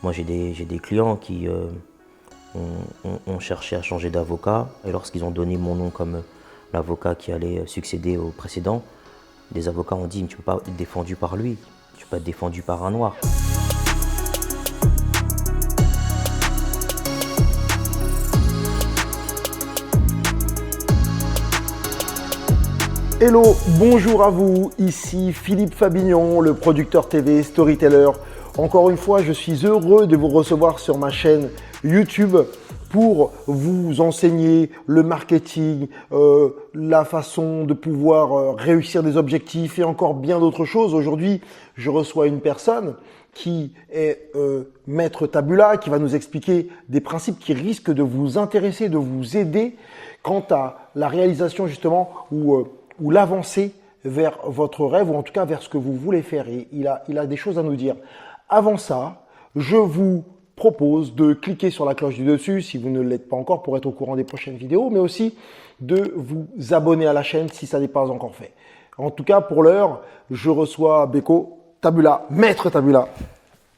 Moi, j'ai des clients qui ont cherché à changer d'avocat et lorsqu'ils ont donné mon nom comme l'avocat qui allait succéder au précédent, des avocats ont dit « mais tu ne peux pas être défendu par lui, tu peux pas être défendu par un noir ». Hello, bonjour à vous, ici Philippe Fabignon, le producteur TV Storyteller. Encore une fois, je suis heureux de vous recevoir sur ma chaîne YouTube pour vous enseigner le marketing, la façon de pouvoir réussir des objectifs et encore bien d'autres choses. Aujourd'hui, je reçois une personne qui est Maître Tabula, qui va nous expliquer des principes qui risquent de vous intéresser, de vous aider quant à la réalisation justement ou l'avancée vers votre rêve ou en tout cas vers ce que vous voulez faire. Et il a des choses à nous dire. Avant ça, je vous propose de cliquer sur la cloche du dessus si vous ne l'êtes pas encore pour être au courant des prochaines vidéos, mais aussi de vous abonner à la chaîne si ça n'est pas encore fait. En tout cas, pour l'heure, je reçois Beko Tabula, Maître Tabula.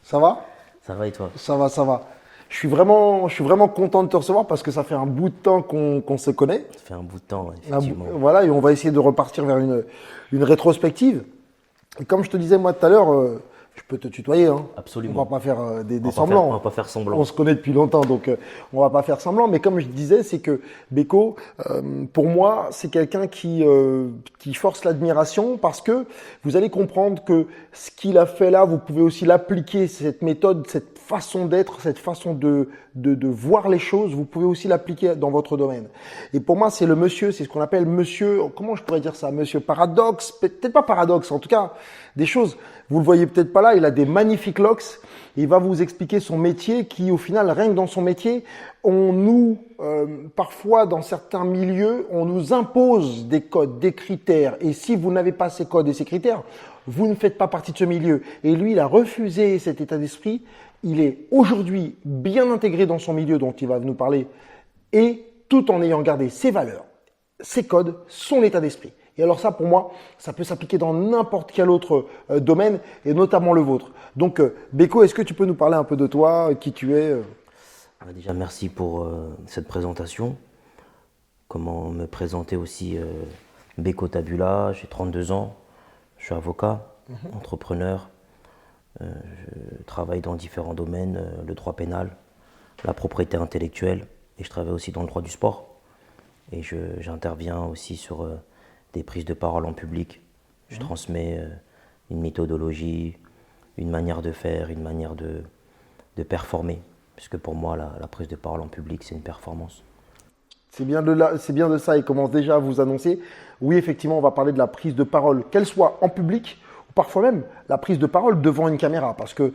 Ça va? Ça va et toi? Ça va, ça va. Je suis vraiment content de te recevoir parce que ça fait un bout de temps qu'on se connaît. Ça fait un bout de temps, effectivement. Voilà, et on va essayer de repartir vers une rétrospective. Et comme je te disais moi tout à l'heure, je peux te tutoyer. Hein. Absolument. On va pas faire des On semblants. va pas faire semblant. On se connaît depuis longtemps, donc on va pas faire semblant. Mais comme je disais, c'est que Beko, pour moi, c'est quelqu'un qui force l'admiration parce que vous allez comprendre que ce qu'il a fait là, vous pouvez aussi l'appliquer, cette méthode, cette façon d'être, cette façon de voir les choses, vous pouvez aussi l'appliquer dans votre domaine. Et pour moi, c'est le monsieur, c'est ce qu'on appelle monsieur, comment je pourrais dire ça, monsieur paradoxe, peut-être pas paradoxe, en tout cas, des choses, vous le voyez peut-être pas là, il a des magnifiques locks, il va vous expliquer son métier qui, au final, rien que dans son métier, parfois dans certains milieux, on nous impose des codes, des critères. Et si vous n'avez pas ces codes et ces critères, vous ne faites pas partie de ce milieu. Et lui, il a refusé cet état d'esprit. Il est aujourd'hui bien intégré dans son milieu dont il va nous parler et tout en ayant gardé ses valeurs, ses codes, son état d'esprit. Et alors ça, pour moi, ça peut s'appliquer dans n'importe quel autre domaine et notamment le vôtre. Donc, Beko, est-ce que tu peux nous parler un peu de toi, qui tu es Déjà, merci pour cette présentation. Comment me présenter aussi Beko Tabula, j'ai 32 ans, je suis avocat, entrepreneur. Je travaille dans différents domaines, le droit pénal, la propriété intellectuelle et je travaille aussi dans le droit du sport. Et j'interviens aussi sur des prises de parole en public. Je transmets une méthodologie, une manière de faire, une manière de performer. Puisque pour moi, la prise de parole en public, c'est une performance. C'est bien de ça, il commence déjà à vous annoncer. Oui, effectivement, on va parler de la prise de parole, qu'elle soit en public ou parfois même la prise de parole devant une caméra. Parce que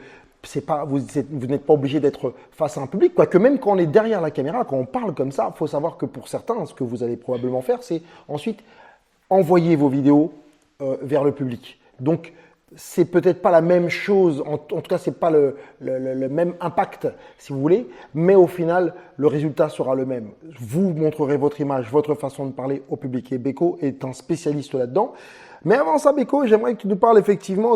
vous n'êtes pas obligé d'être face à un public. Quoique même quand on est derrière la caméra, quand on parle comme ça, il faut savoir que pour certains, ce que vous allez probablement faire, c'est ensuite envoyer vos vidéos vers le public. Donc, c'est peut-être pas la même chose, en tout cas, c'est pas le même impact, si vous voulez, mais au final, le résultat sera le même. Vous montrerez votre image, votre façon de parler au public. Et Beko est un spécialiste là-dedans. Mais avant ça, Beko, j'aimerais que tu nous parles effectivement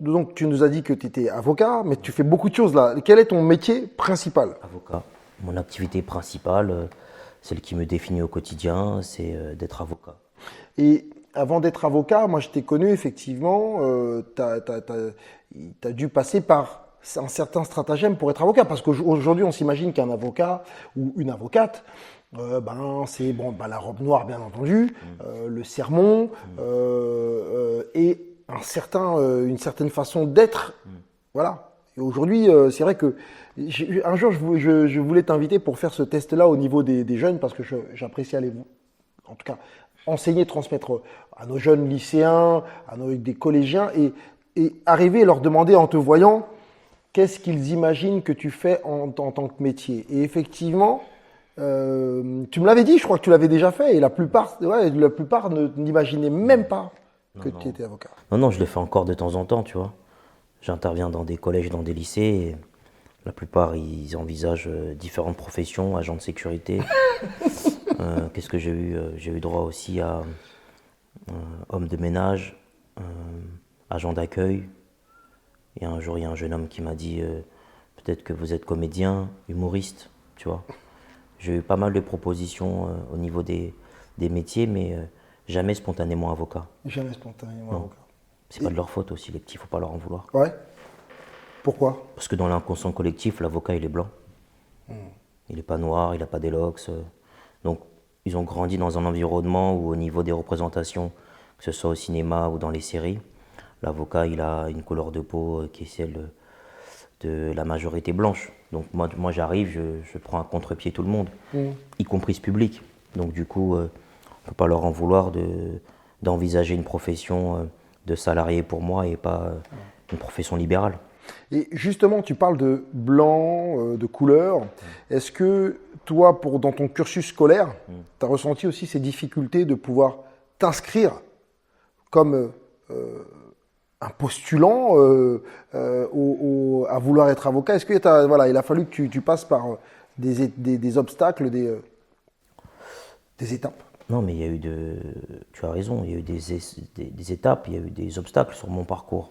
donc, tu nous as dit que tu étais avocat, mais tu fais beaucoup de choses là. Quel est ton métier principal? Avocat. Mon activité principale, celle qui me définit au quotidien, c'est d'être avocat. Et avant d'être avocat, moi je t'ai connu effectivement, tu as dû passer par un certain stratagème pour être avocat. Parce qu'aujourd'hui, on s'imagine qu'un avocat ou une avocate, c'est la robe noire bien entendu, le sermon et une certaine façon d'être. Voilà. Et aujourd'hui, c'est vrai que un jour, je voulais t'inviter pour faire ce test-là au niveau des jeunes parce que j'apprécie en tout cas, enseigner, transmettre à nos jeunes lycéens, des collégiens et arriver à leur demander en te voyant qu'est-ce qu'ils imaginent que tu fais en tant que métier. Et effectivement, tu me l'avais dit, je crois que tu l'avais déjà fait et la plupart n'imaginaient même pas que tu étais avocat. Non, je le fais encore de temps en temps, tu vois. J'interviens dans des collèges, dans des lycées. Et la plupart, ils envisagent différentes professions, agents de sécurité. Qu'est-ce que j'ai eu? J'ai eu droit aussi à homme de ménage, agent d'accueil. Et un jour, il y a un jeune homme qui m'a dit peut-être que vous êtes comédien, humoriste, tu vois. J'ai eu pas mal de propositions au niveau des métiers, mais jamais spontanément avocat. Jamais spontanément Non. avocat. C'est pas de leur faute aussi, les petits, faut pas leur en vouloir. Ouais. Pourquoi? Parce que dans l'inconscient collectif, l'avocat, il est blanc. Il n'est pas noir, il n'a pas d'élox. Donc, ils ont grandi dans un environnement où, au niveau des représentations, que ce soit au cinéma ou dans les séries, l'avocat, il a une couleur de peau qui est celle de la majorité blanche. Donc, moi j'arrive, je prends à contre-pied tout le monde, y compris ce public. Donc, du coup, on ne peut pas leur en vouloir d'envisager une profession de salarié pour moi et pas une profession libérale. Et justement, tu parles de blanc, de couleur. Est-ce que toi, dans ton cursus scolaire, tu as ressenti aussi ces difficultés de pouvoir t'inscrire comme un postulant à vouloir être avocat? Est-ce que voilà, il a fallu que tu passes par des obstacles, des étapes? Non, mais il y a eu tu as raison, il y a eu des étapes, il y a eu des obstacles sur mon parcours.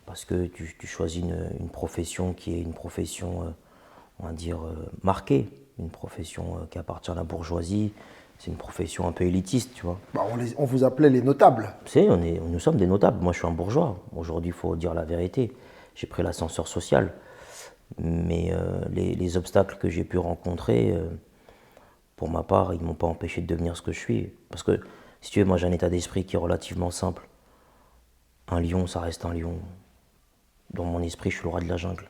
Parce que tu choisis une profession qui est une profession, on va dire, marquée, une profession qui appartient à la bourgeoisie, c'est une profession un peu élitiste, tu vois. Bah, on vous appelait les notables. Nous sommes des notables, moi je suis un bourgeois, aujourd'hui il faut dire la vérité, j'ai pris l'ascenseur social, mais les obstacles que j'ai pu rencontrer, pour ma part, ils ne m'ont pas empêché de devenir ce que je suis. Parce que, si tu veux, moi j'ai un état d'esprit qui est relativement simple. Un lion, ça reste un lion. Dans mon esprit, je suis le roi de la jungle.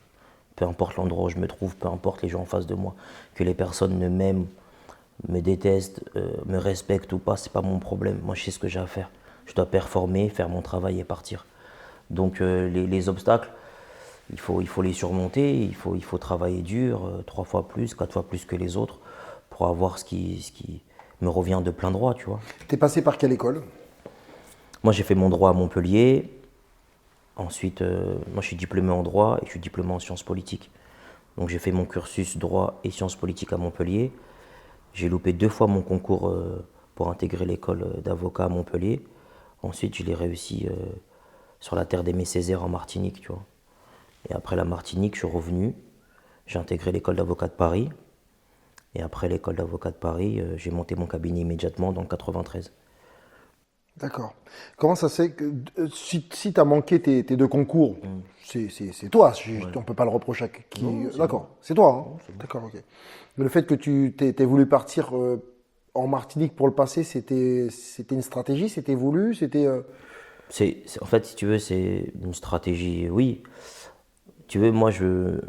Peu importe l'endroit où je me trouve, peu importe les gens en face de moi, que les personnes ne m'aiment, me détestent, me respectent ou pas, c'est pas mon problème. Moi, je sais ce que j'ai à faire. Je dois performer, faire mon travail et partir. Donc, les obstacles, il faut les surmonter, il faut travailler dur, 3 fois plus, 4 fois plus que les autres, pour avoir ce qui me revient de plein droit, tu vois. T'es passé par quelle école? Moi, j'ai fait mon droit à Montpellier. Ensuite, moi je suis diplômé en droit et je suis diplômé en sciences politiques. Donc j'ai fait mon cursus droit et sciences politiques à Montpellier. J'ai loupé 2 fois mon concours pour intégrer l'école d'avocat à Montpellier. Ensuite, je l'ai réussi sur la terre d'Aimé Césaire en Martinique, tu vois. Et après la Martinique, je suis revenu. J'ai intégré l'école d'avocat de Paris. Et après l'école d'avocat de Paris, j'ai monté mon cabinet immédiatement dans le 93. D'accord. Comment ça se fait que si tu as manqué tes 2 concours, c'est toi, on ne peut pas le reprocher à qui. D'accord, c'est toi. Hein. D'accord, ok. Mais le fait que tu t'aies voulu partir en Martinique pour le passé, c'était une stratégie, c'était voulu, c'était. En fait, si tu veux, c'est une stratégie, oui. Tu veux, moi, à un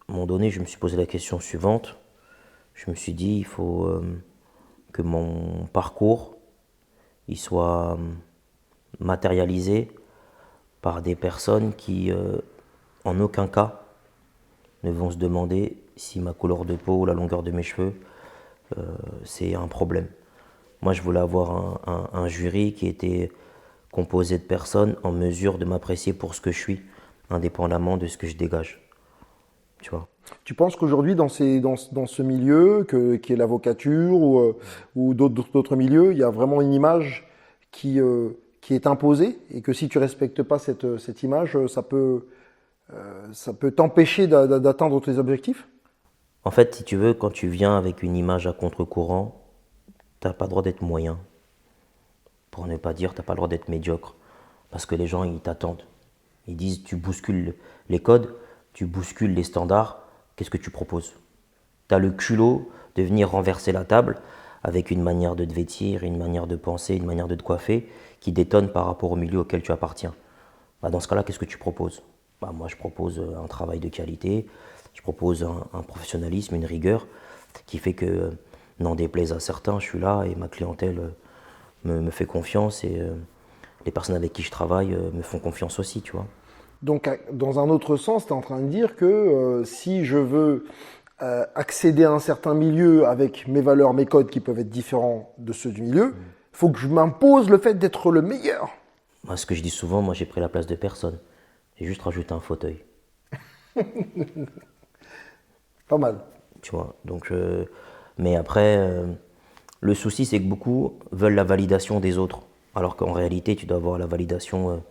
moment donné, je me suis posé la question suivante. Je me suis dit, il faut que mon parcours il soit matérialisé par des personnes qui, en aucun cas, ne vont se demander si ma couleur de peau ou la longueur de mes cheveux, c'est un problème. Moi, je voulais avoir un jury qui était composé de personnes en mesure de m'apprécier pour ce que je suis, indépendamment de ce que je dégage. Tu vois. Tu penses qu'aujourd'hui, dans ce milieu, qui est l'avocature ou d'autres milieux, il y a vraiment une image qui est imposée et que si tu ne respectes pas cette image, ça peut t'empêcher d'atteindre tes objectifs? En fait, si tu veux, quand tu viens avec une image à contre-courant, tu n'as pas le droit d'être moyen. Pour ne pas dire, tu n'as pas le droit d'être médiocre. Parce que les gens, ils t'attendent. Ils disent, tu bouscules les codes, tu bouscules les standards, qu'est-ce que tu proposes? Tu as le culot de venir renverser la table avec une manière de te vêtir, une manière de penser, une manière de te coiffer qui détonne par rapport au milieu auquel tu appartiens. Bah dans ce cas-là, qu'est-ce que tu proposes? Bah moi, je propose un travail de qualité, je propose un professionnalisme, une rigueur qui fait que, n'en déplaise à certains, je suis là et ma clientèle me fait confiance et les personnes avec qui je travaille me font confiance aussi, tu vois. Donc, dans un autre sens, tu es en train de dire que si je veux accéder à un certain milieu avec mes valeurs, mes codes qui peuvent être différents de ceux du milieu, il faut que je m'impose le fait d'être le meilleur. Moi, ce que je dis souvent, moi j'ai pris la place de personne. J'ai juste rajouté un fauteuil. Pas mal. Tu vois, donc, mais après, le souci c'est que beaucoup veulent la validation des autres. Alors qu'en réalité, tu dois avoir la validation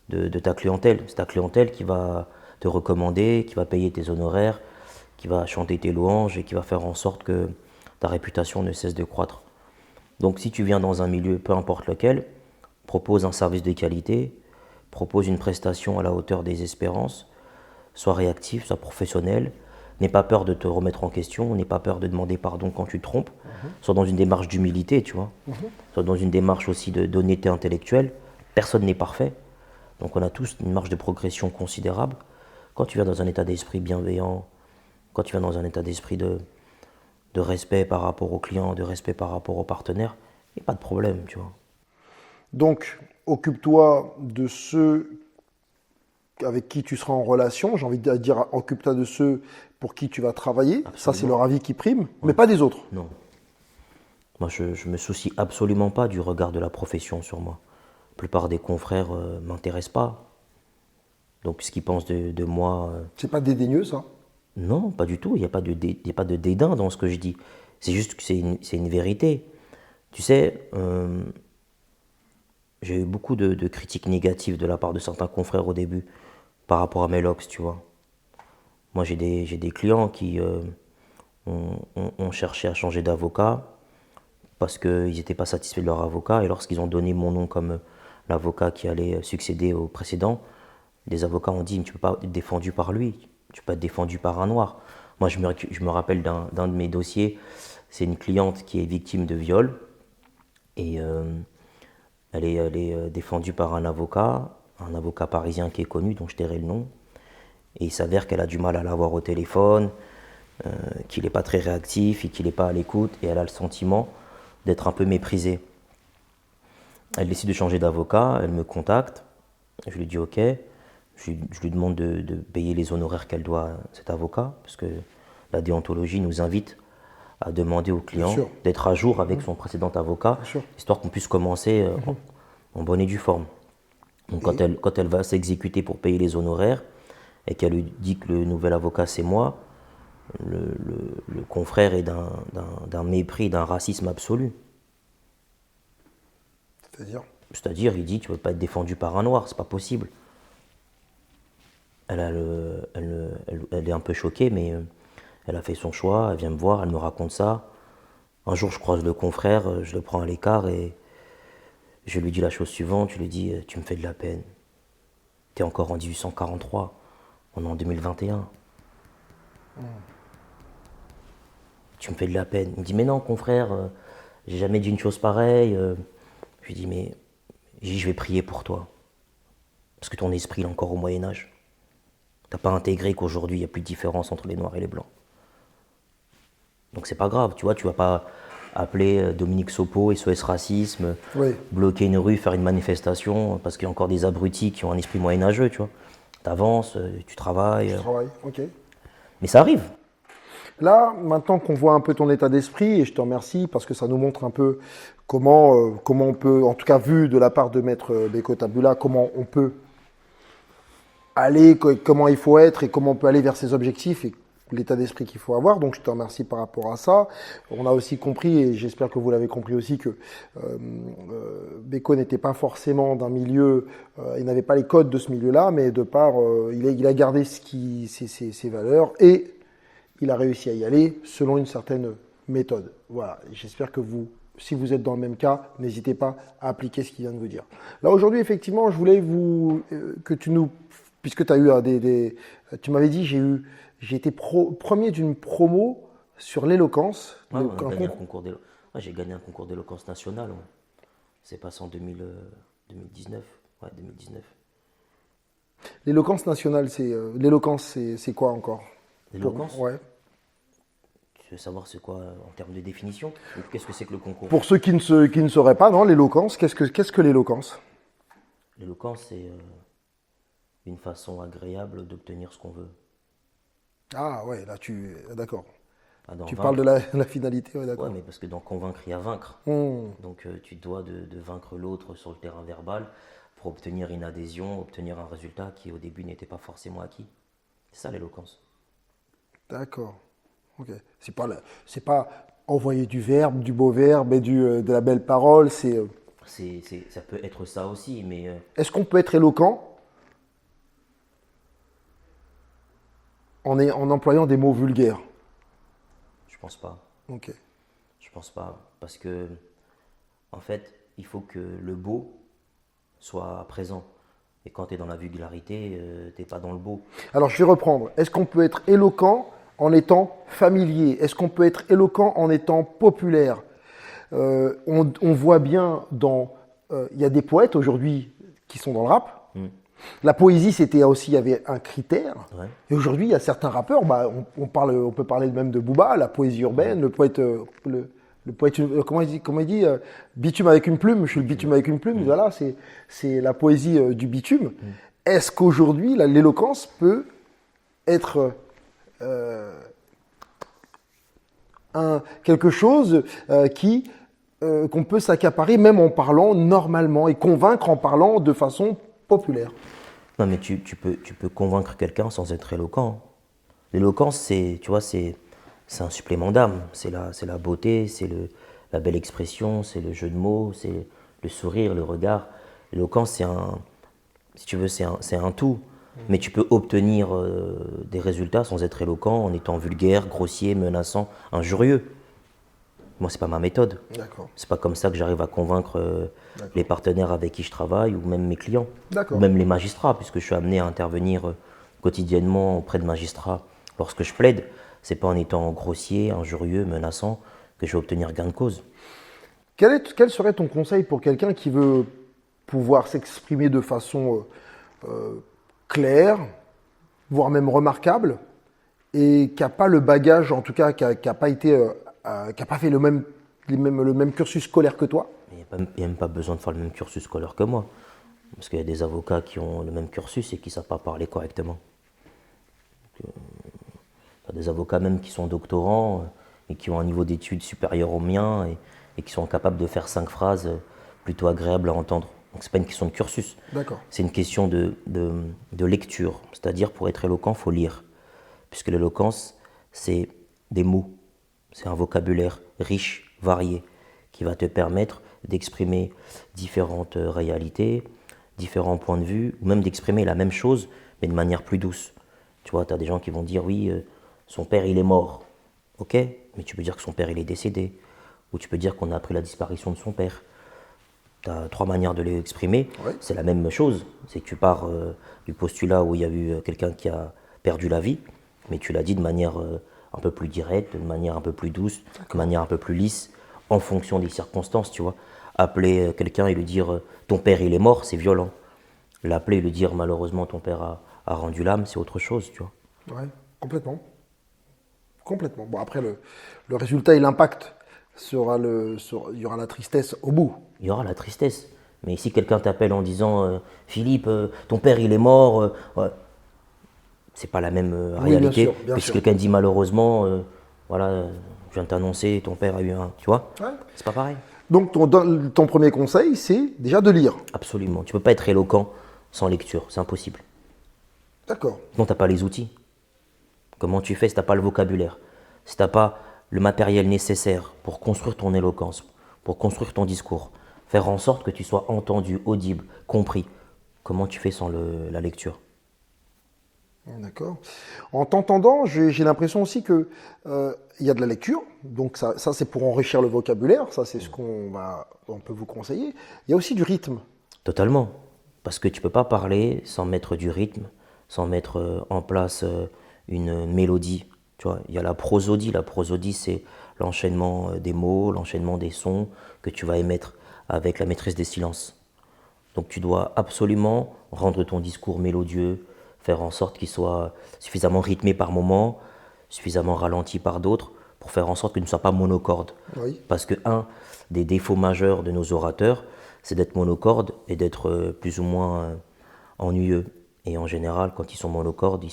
de ta clientèle. C'est ta clientèle qui va te recommander, qui va payer tes honoraires, qui va chanter tes louanges et qui va faire en sorte que ta réputation ne cesse de croître. Donc si tu viens dans un milieu, peu importe lequel, propose un service de qualité, propose une prestation à la hauteur des espérances, sois réactif, sois professionnel, n'aie pas peur de te remettre en question, n'aie pas peur de demander pardon quand tu te trompes, sois dans une démarche d'humilité, tu vois, sois dans une démarche aussi d'honnêteté intellectuelle. Personne n'est parfait, donc on a tous une marge de progression considérable. Quand tu viens dans un état d'esprit bienveillant, quand tu viens dans un état d'esprit de respect par rapport aux clients, de respect par rapport aux partenaires, il n'y a pas de problème, tu vois. Donc, occupe-toi de ceux avec qui tu seras en relation. J'ai envie de dire, occupe-toi de ceux pour qui tu vas travailler. Absolument. Ça, c'est leur avis qui prime, mais pas des autres. Non. Moi, je me soucie absolument pas du regard de la profession sur moi. La plupart des confrères ne m'intéressent pas. Donc, ce qu'ils pensent de moi... C'est pas dédaigneux, ça? Non, pas du tout. Il n'y a pas de dédain dans ce que je dis. C'est juste que c'est une vérité. Tu sais, j'ai eu beaucoup de critiques négatives de la part de certains confrères au début par rapport à mes locks, tu vois. Moi, j'ai des clients qui ont cherché à changer d'avocat parce qu'ils n'étaient pas satisfaits de leur avocat. Et lorsqu'ils ont donné mon nom comme l'avocat qui allait succéder au précédent, les avocats ont dit « tu ne peux pas être défendu par lui, tu peux pas être défendu par un noir ». Moi, je me rappelle d'un de mes dossiers, c'est une cliente qui est victime de viol et elle est défendue par un avocat parisien qui est connu, dont je tairai le nom. Et il s'avère qu'elle a du mal à l'avoir au téléphone, qu'il n'est pas très réactif et qu'il n'est pas à l'écoute, et elle a le sentiment d'être un peu méprisée. Elle décide de changer d'avocat, elle me contacte, je lui dis ok, je lui demande de payer les honoraires qu'elle doit à cet avocat, parce que la déontologie nous invite à demander au client d'être à jour avec son précédent avocat, histoire qu'on puisse commencer en bonne et due forme. Donc quand elle va s'exécuter pour payer les honoraires, et qu'elle lui dit que le nouvel avocat c'est moi, le confrère est d'un mépris, d'un racisme absolu. C'est-à-dire, il dit tu ne peux pas être défendu par un noir, c'est pas possible. Elle est un peu choquée, mais elle a fait son choix, elle vient me voir, elle me raconte ça. Un jour, je croise le confrère, je le prends à l'écart et je lui dis la chose suivante, je lui dis tu me fais de la peine. Tu es encore en 1843. On est en 2021. Tu me fais de la peine. Il me dit, mais non, confrère, j'ai jamais dit une chose pareille. Je lui dis, mais je vais prier pour toi. Parce que ton esprit est encore au Moyen-Âge. Tu n'as pas intégré qu'aujourd'hui, il n'y a plus de différence entre les Noirs et les Blancs. Donc c'est pas grave, tu vois, tu vas pas appeler Dominique Sopo, SOS Racisme, bloquer une rue, faire une manifestation, parce qu'il y a encore des abrutis qui ont un esprit moyenâgeux, tu vois. T'avances, tu travailles. Ok. Mais ça arrive. Là, maintenant qu'on voit un peu ton état d'esprit, et je te remercie parce que ça nous montre un peu comment on peut, en tout cas vu de la part de Maître Beko Tabula, comment on peut aller, comment il faut être et comment on peut aller vers ses objectifs et l'état d'esprit qu'il faut avoir. Donc je te remercie par rapport à ça. On a aussi compris, et j'espère que vous l'avez compris aussi, que Beko n'était pas forcément d'un milieu, il n'avait pas les codes de ce milieu-là, mais de part, il a gardé ses valeurs et il a réussi à y aller selon une certaine méthode. Voilà, j'espère que vous, si vous êtes dans le même cas, n'hésitez pas à appliquer ce qu'il vient de vous dire. Là aujourd'hui, effectivement, je voulais que tu nous, puisque tu as eu tu m'avais dit, j'ai été premier d'une promo sur l'éloquence. J'ai gagné un concours d'éloquence nationale. Ouais. C'est passé en 2019. Ouais, 2019. L'éloquence nationale, c'est quoi encore? L'éloquence ? Ouais. Tu veux savoir c'est quoi en termes de définition? Qu'est-ce que c'est que le concours? Pour ceux qui ne sauraient pas, non, l'éloquence, qu'est-ce que l'éloquence? L'éloquence, c'est une façon agréable d'obtenir ce qu'on veut. Ah ouais, là d'accord. Tu Vaincre. parles de la finalité, ouais, d'accord. Ouais, mais parce que dans convaincre, il y a vaincre. Donc tu dois de vaincre l'autre sur le terrain verbal pour obtenir une adhésion, obtenir un résultat qui au début n'était pas forcément acquis. C'est ça l'éloquence. D'accord. Ok. C'est pas envoyer du verbe, du beau verbe et de la belle parole. Ça peut être ça aussi, mais. Est-ce qu'on peut être éloquent en employant des mots vulgaires? Je pense pas. Ok. Je pense pas. Parce que, en fait, il faut que le beau soit présent. Et quand tu es dans la vulgarité, t'es pas dans le beau. Alors, je vais reprendre. Est-ce qu'on peut être éloquent en étant familier? Est-ce qu'on peut être éloquent en étant populaire? On voit bien il y a des poètes aujourd'hui qui sont dans le rap. La poésie, c'était aussi, il y avait un critère. Ouais. Et aujourd'hui, il y a certains rappeurs, on peut parler même de Booba, la poésie urbaine, le poète, comment il dit, bitume avec une plume, je suis le bitume avec une plume, voilà, c'est la poésie du bitume. Est-ce qu'aujourd'hui, l'éloquence peut être quelque chose qu'on peut s'accaparer même en parlant normalement et convaincre en parlant de façon populaire? Non, mais tu peux convaincre quelqu'un sans être éloquent. L'éloquence, tu vois, c'est un supplément d'âme. C'est la beauté, c'est la belle expression, c'est le jeu de mots, c'est le sourire, le regard. L'éloquence, si tu veux, c'est un tout. Mais tu peux obtenir des résultats sans être éloquent, en étant vulgaire, grossier, menaçant, injurieux. Moi, c'est pas ma méthode. D'accord. C'est pas comme ça que j'arrive à convaincre les partenaires avec qui je travaille ou même mes clients. D'accord. Ou même les magistrats, puisque je suis amené à intervenir quotidiennement auprès de magistrats lorsque je plaide. C'est pas en étant grossier, injurieux, menaçant que je vais obtenir gain de cause. Quel serait ton conseil pour quelqu'un qui veut pouvoir s'exprimer de façon claire, voire même remarquable, et qui n'a pas le bagage, en tout cas, qui n'a pas fait le même cursus scolaire que toi? Il n'y a même pas besoin de faire le même cursus scolaire que moi. Parce qu'il y a des avocats qui ont le même cursus et qui ne savent pas parler correctement. Il y a des avocats même qui sont doctorants et qui ont un niveau d'études supérieur au mien et qui sont capables de faire 5 phrases plutôt agréables à entendre. Donc ce n'est pas une question de cursus. D'accord. C'est une question de lecture. C'est-à-dire, pour être éloquent, il faut lire. Puisque l'éloquence, c'est des mots. C'est un vocabulaire riche, varié, qui va te permettre d'exprimer différentes réalités, différents points de vue, ou même d'exprimer la même chose, mais de manière plus douce. Tu vois, tu as des gens qui vont dire, oui, son père, il est mort. Ok, mais tu peux dire que son père, il est décédé. Ou tu peux dire qu'on a appris la disparition de son père. Tu as 3 manières de l'exprimer. Ouais. C'est la même chose. C'est que tu pars du postulat où il y a eu quelqu'un qui a perdu la vie, mais tu l'as dit de manière un peu plus directe, de manière un peu plus douce, de manière un peu plus lisse, en fonction des circonstances, tu vois. Appeler quelqu'un et lui dire ton père il est mort, c'est violent. L'appeler et lui dire malheureusement ton père a rendu l'âme, c'est autre chose, tu vois. Ouais, complètement. Complètement. Bon, après, le résultat et l'impact il y aura la tristesse au bout. Il y aura la tristesse. Mais si quelqu'un t'appelle en disant Philippe, ton père il est mort, ouais, c'est pas la même réalité. bien sûr, bien Puis si sûr. quelqu'un dit malheureusement, voilà, je viens de t'annoncer, ton père a eu un. Tu vois, Ouais. c'est pas pareil. Donc, ton premier conseil, c'est déjà de lire. Absolument. Tu peux pas être éloquent sans lecture, c'est impossible. D'accord. Sinon, t'as pas les outils. Comment tu fais si t'as pas le vocabulaire, si t'as pas le matériel nécessaire pour construire ton éloquence, pour construire ton discours, faire en sorte que tu sois entendu, audible, compris. Comment tu fais sans la lecture? D'accord. En t'entendant, j'ai l'impression aussi que il y a de la lecture. Donc ça c'est pour enrichir le vocabulaire. Ça, c'est ce on peut vous conseiller. Il y a aussi du rythme. Totalement. Parce que tu peux pas parler sans mettre du rythme, sans mettre en place une mélodie. Tu vois, il y a la prosodie. La prosodie, c'est l'enchaînement des mots, l'enchaînement des sons que tu vas émettre avec la maîtrise des silences. Donc tu dois absolument rendre ton discours mélodieux, faire en sorte qu'il soit suffisamment rythmé par moments, suffisamment ralenti par d'autres, pour faire en sorte qu'il ne soit pas monocorde. Oui. Parce que un des défauts majeurs de nos orateurs, c'est d'être monocorde et d'être plus ou moins ennuyeux. Et en général, quand ils sont monocordes,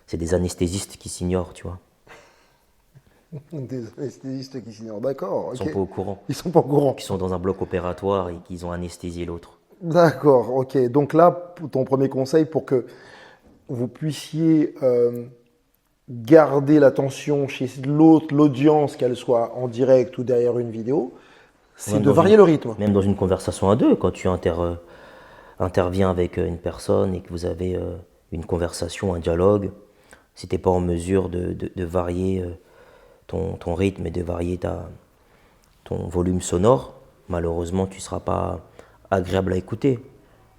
c'est des anesthésistes qui s'ignorent, tu vois. Des anesthésistes qui s'ignorent. D'accord. Ils sont pas au courant. Ils sont pas au courant. Qui sont dans un bloc opératoire et qu'ils ont anesthésié l'autre. D'accord. Ok. Donc là, ton premier conseil pour que vous puissiez garder l'attention chez l'audience, qu'elle soit en direct ou derrière une vidéo, c'est de varier le rythme. Même dans une conversation à deux, quand tu interviens avec une personne et que vous avez une conversation, un dialogue, Si tu n'es pas en mesure de varier ton rythme et de varier ton volume sonore, malheureusement, tu ne seras pas agréable à écouter.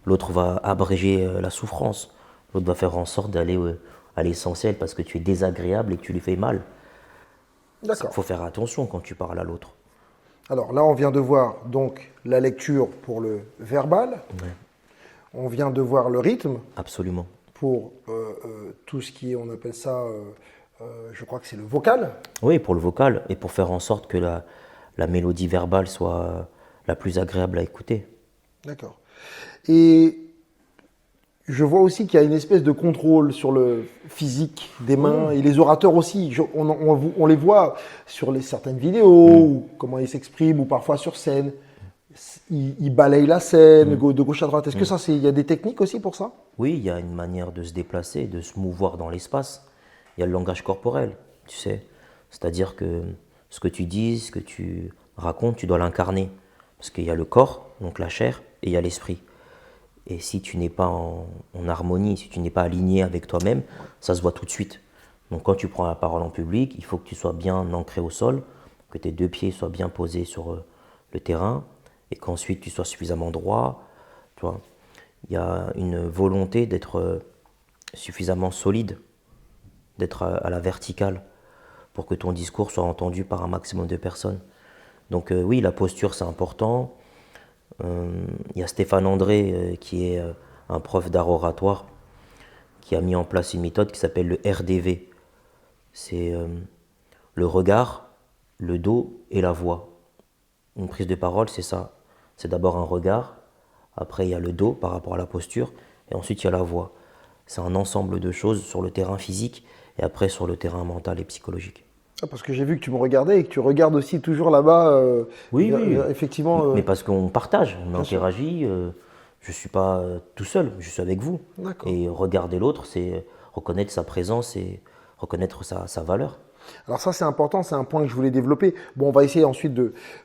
L'autre va abréger la souffrance. L'autre va faire en sorte d'aller à l'essentiel parce que tu es désagréable et que tu lui fais mal. Il D'accord. faut faire attention quand tu parles à l'autre. Alors là, on vient de voir donc la lecture pour le verbal. Ouais, On vient de voir le rythme absolument. pour tout ce qui est, on appelle ça, je crois que c'est le vocal. Oui, pour le vocal et pour faire en sorte que la mélodie verbale soit la plus agréable à écouter. D'accord. Et je vois aussi qu'il y a une espèce de contrôle sur le physique des mains et les orateurs aussi. On les voit sur certaines vidéos, ou comment ils s'expriment, ou parfois sur scène. Ils balayent la scène de gauche à droite. Est-ce que ça, il y a des techniques aussi pour ça? Oui, il y a une manière de se déplacer, de se mouvoir dans l'espace. Il y a le langage corporel, tu sais. C'est-à-dire que ce que tu dis, ce que tu racontes, tu dois l'incarner. Parce qu'il y a le corps, donc la chair, et il y a l'esprit. Et si tu n'es pas en harmonie, si tu n'es pas aligné avec toi-même, ça se voit tout de suite. Donc quand tu prends la parole en public, il faut que tu sois bien ancré au sol, que tes deux pieds soient bien posés sur le terrain, et qu'ensuite tu sois suffisamment droit. Tu vois. Il y a une volonté d'être suffisamment solide, d'être à la verticale, pour que ton discours soit entendu par un maximum de personnes. Donc oui, la posture c'est important. Il y a Stéphane André qui est un prof d'art oratoire qui a mis en place une méthode qui s'appelle le RDV. C'est le regard, le dos et la voix. Une prise de parole, c'est ça. C'est d'abord un regard, après il y a le dos par rapport à la posture, et ensuite il y a la voix. C'est un ensemble de choses sur le terrain physique et après sur le terrain mental et psychologique. Ah, parce que j'ai vu que tu me regardais et que tu regardes aussi toujours là-bas. Oui, oui. Effectivement. Mais parce qu'on partage, on Bien sûr. interagit. Je ne suis pas tout seul, je suis avec vous. D'accord. Et regarder l'autre, c'est reconnaître sa présence et reconnaître sa valeur. Alors ça c'est important, c'est un point que je voulais développer. Bon, on va essayer ensuite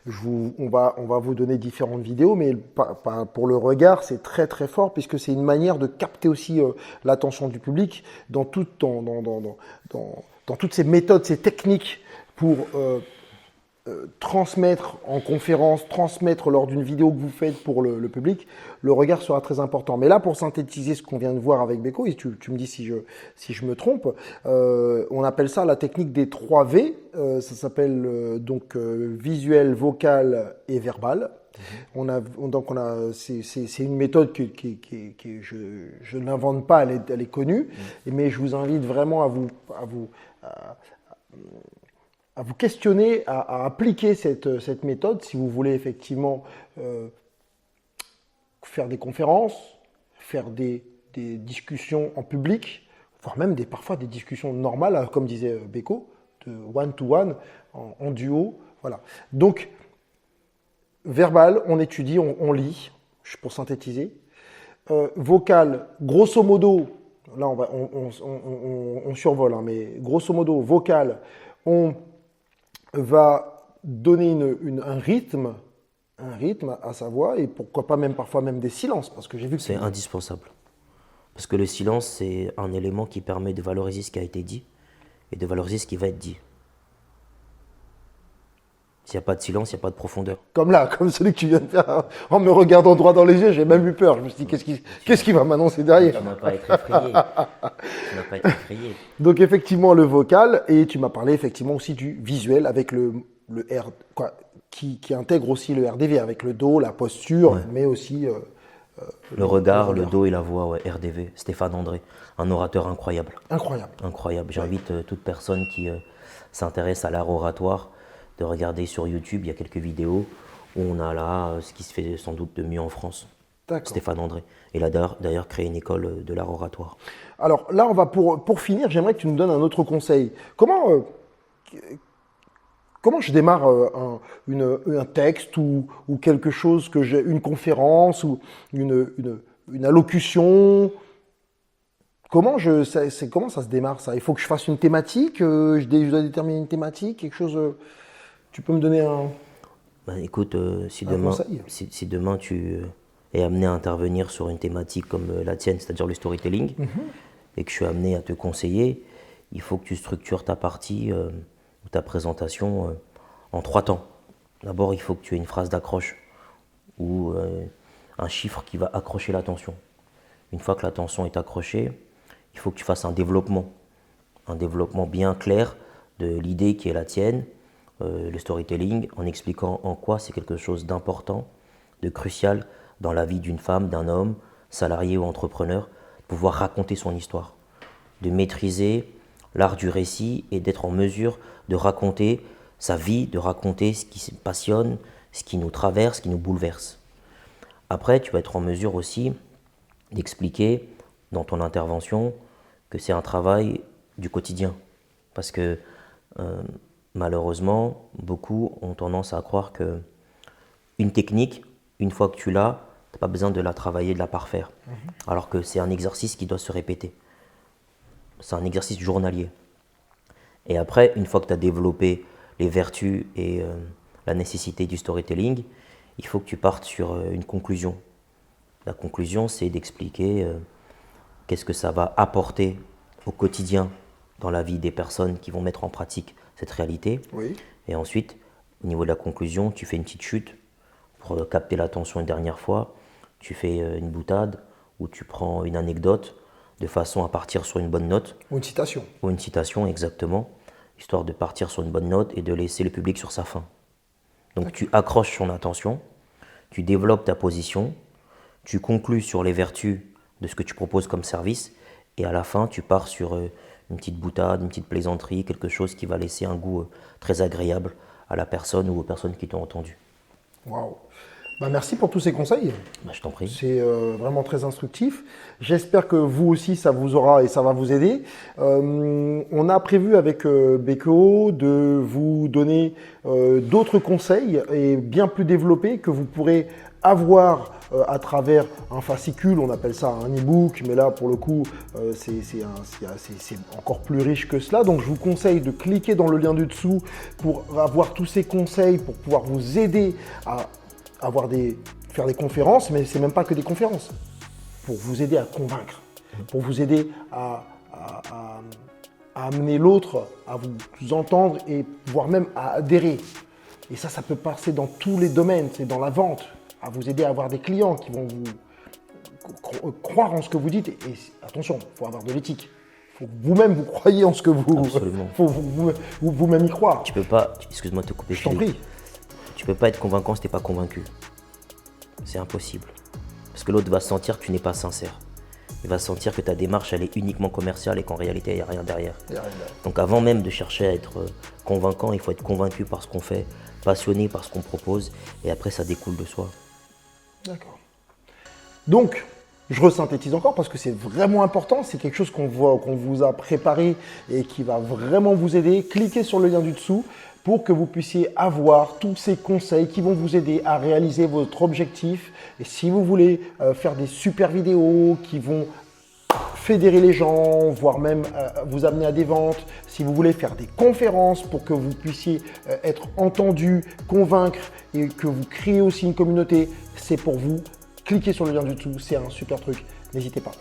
on va vous donner différentes vidéos, mais pour le regard c'est très très fort puisque c'est une manière de capter aussi l'attention du public dans toutes ces méthodes, ces techniques pour transmettre en conférence, transmettre lors d'une vidéo que vous faites pour le public, le regard sera très important. Mais là, pour synthétiser ce qu'on vient de voir avec Beko, et tu me dis si je me trompe, on appelle ça la technique des 3 V. Ça s'appelle visuel, vocal et verbal. C'est une méthode que je n'invente pas, elle est connue, mais je vous invite vraiment à vous questionner, à appliquer cette méthode si vous voulez effectivement faire des conférences, faire des discussions en public, voire même parfois des discussions normales, comme disait Beko, de one-to-one, en duo. Voilà. Donc, verbal, on étudie, on lit, pour synthétiser. Vocal, grosso modo, là on survole, hein, mais grosso modo, vocal, on va donner un rythme à sa voix et pourquoi pas même parfois même des silences parce que j'ai vu que C'est indispensable. Parce que le silence, c'est un élément qui permet de valoriser ce qui a été dit et de valoriser ce qui va être dit. S'il n'y a pas de silence, il n'y a pas de profondeur. comme là, comme celui que tu viens de faire en me regardant droit dans les yeux, j'ai même eu peur. Je me suis dit qu'est-ce qui va m'annoncer derrière? Tu ne vas pas être effrayé. Tu ne vas pas être effrayé. Donc effectivement le vocal et tu m'as parlé effectivement aussi du visuel avec le R qui intègre aussi le RDV avec le dos, la posture, Ouais. mais aussi Le regard, le dos et la voix, ouais, RDV, Stéphane André, un orateur incroyable. incroyable. Incroyable. J'invite toute personne qui s'intéresse à l'art oratoire de regarder sur YouTube. Il y a quelques vidéos où on a là ce qui se fait sans doute de mieux en France. D'accord. Stéphane André. Il a d'ailleurs créé une école de l'art oratoire. Alors là, on va pour finir, j'aimerais que tu nous donnes un autre conseil. Comment je démarre un texte ou quelque chose une conférence ou une allocution? Comment ça se démarre ça? Il faut que je fasse une thématique, je dois déterminer une thématique, quelque chose. Tu peux me donner un Écoute, si conseil? demain tu es amené à intervenir sur une thématique comme la tienne, c'est-à-dire le storytelling, et que je suis amené à te conseiller, il faut que tu structures ta partie ou ta présentation en 3 temps. D'abord, il faut que tu aies une phrase d'accroche ou un chiffre qui va accrocher l'attention. Une fois que l'attention est accrochée, il faut que tu fasses un développement bien clair de l'idée qui est la tienne, le storytelling, en expliquant en quoi c'est quelque chose d'important, de crucial dans la vie d'une femme, d'un homme, salarié ou entrepreneur, pouvoir raconter son histoire, de maîtriser l'art du récit et d'être en mesure de raconter sa vie, de raconter ce qui se passionne, ce qui nous traverse, ce qui nous bouleverse. Après, tu vas être en mesure aussi d'expliquer dans ton intervention que c'est un travail du quotidien. Parce que malheureusement, beaucoup ont tendance à croire que une technique, une fois que tu l'as, tu n'as pas besoin de la travailler, de la parfaire. Alors que c'est un exercice qui doit se répéter. C'est un exercice journalier. Et après, une fois que tu as développé les vertus et la nécessité du storytelling, il faut que tu partes sur une conclusion. La conclusion, c'est d'expliquer qu'est-ce que ça va apporter au quotidien dans la vie des personnes qui vont mettre en pratique cette réalité. Oui. Et ensuite, au niveau de la conclusion, tu fais une petite chute pour capter l'attention une dernière fois. Tu fais une boutade ou tu prends une anecdote de façon à partir sur une bonne note. Ou une citation. Ou une citation, exactement. Histoire de partir sur une bonne note et de laisser le public sur sa faim. Donc tu accroches son attention, tu développes ta position, tu conclus sur les vertus de ce que tu proposes comme service et à la fin tu pars sur une petite boutade, une petite plaisanterie, quelque chose qui va laisser un goût très agréable à la personne ou aux personnes qui t'ont entendu. Waouh. Bah, merci pour tous ces conseils. Bah, je t'en prie. C'est vraiment très instructif. J'espère que vous aussi, ça vous aura et ça va vous aider. On a prévu avec Beko de vous donner d'autres conseils et bien plus développés que vous pourrez avoir à travers un fascicule, on appelle ça un e-book, mais là pour le coup c'est encore plus riche que cela. Donc je vous conseille de cliquer dans le lien du dessous pour avoir tous ces conseils, pour pouvoir vous aider à faire des conférences, mais c'est même pas que des conférences, pour vous aider à convaincre, pour vous aider à amener l'autre à vous entendre et voire même à adhérer. Et ça peut passer dans tous les domaines, c'est dans la vente, à vous aider à avoir des clients qui vont vous croire en ce que vous dites. Et attention, il faut avoir de l'éthique. Il faut que vous-même vous croyez en ce que vous... Absolument. Il faut vous-même y croire. Tu peux pas, excuse-moi de te couper. Je t'en prie. Tu peux pas être convaincant si tu n'es pas convaincu. C'est impossible. Parce que l'autre va sentir que tu n'es pas sincère. Il va sentir que ta démarche elle est uniquement commerciale et qu'en réalité il n'y a rien derrière. Donc avant même de chercher à être convaincant, il faut être convaincu par ce qu'on fait, passionné par ce qu'on propose et après ça découle de soi. D'accord. Donc, je resynthétise encore parce que c'est vraiment important, c'est quelque chose qu'on vous a préparé et qui va vraiment vous aider. Cliquez sur le lien du dessous pour que vous puissiez avoir tous ces conseils qui vont vous aider à réaliser votre objectif. Et si vous voulez faire des super vidéos qui vont fédérer les gens, voire même vous amener à des ventes, si vous voulez faire des conférences pour que vous puissiez être entendu, convaincre et que vous créez aussi une communauté, c'est pour vous. Cliquez sur le lien du dessous, c'est un super truc, n'hésitez pas.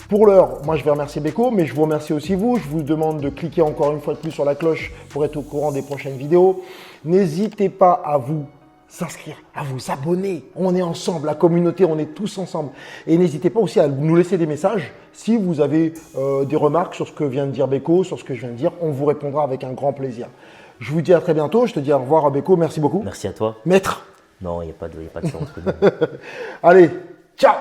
Pour l'heure, moi je vais remercier Beko, mais je vous remercie aussi vous. Je vous demande de cliquer encore une fois de plus sur la cloche pour être au courant des prochaines vidéos. N'hésitez pas à vous s'inscrire, à vous abonner. On est ensemble, la communauté, on est tous ensemble. Et n'hésitez pas aussi à nous laisser des messages si vous avez des remarques sur ce que vient de dire Beko, sur ce que je viens de dire. On vous répondra avec un grand plaisir. Je vous dis à très bientôt. Je te dis au revoir à Beko. Merci beaucoup. Merci à toi. Maître. Non, il n'y a pas de chance. Allez,